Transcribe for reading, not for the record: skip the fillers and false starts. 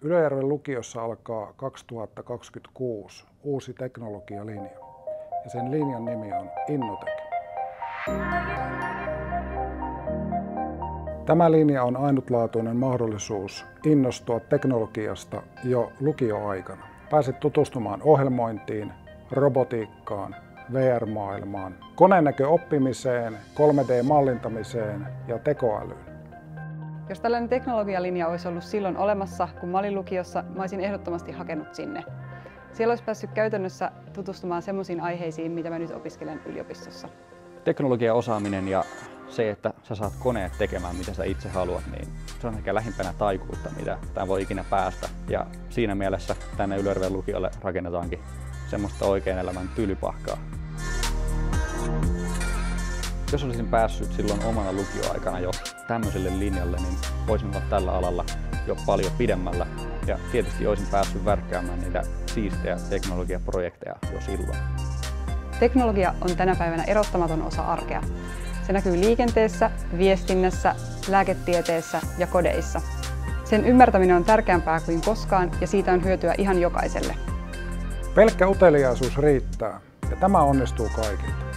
Ylöjärven lukiossa alkaa 2026 uusi teknologialinja ja sen linjan nimi on Innotec. Tämä linja on ainutlaatuinen mahdollisuus innostua teknologiasta jo lukioaikana. Pääset tutustumaan ohjelmointiin, robotiikkaan, VR-maailmaan, koneenäköoppimiseen, 3D-mallintamiseen ja tekoälyyn. Jos tällainen teknologialinja olisi ollut silloin olemassa, kun mä olin lukiossa, mä olisin ehdottomasti hakenut sinne. Siellä olisi päässyt käytännössä tutustumaan semmoisiin aiheisiin, mitä mä nyt opiskelen yliopistossa. Teknologiaosaaminen ja se, että sä saat koneet tekemään mitä sä itse haluat, niin se on ehkä lähimpänä taikuutta, mitä tämä voi ikinä päästä. Ja siinä mielessä tänne Ylöjärven lukiolle rakennetaankin semmoista oikean elämän tylypahkaa. Jos olisin päässyt silloin omana lukioaikana jo tämmöiselle linjalle, niin voisin olla tällä alalla jo paljon pidemmällä. Ja tietysti olisin päässyt värkkäämään niitä siistejä teknologiaprojekteja jo silloin. Teknologia on tänä päivänä erottamaton osa arkea. Se näkyy liikenteessä, viestinnässä, lääketieteessä ja kodeissa. Sen ymmärtäminen on tärkeämpää kuin koskaan ja siitä on hyötyä ihan jokaiselle. Pelkkä uteliaisuus riittää ja tämä onnistuu kaikilta.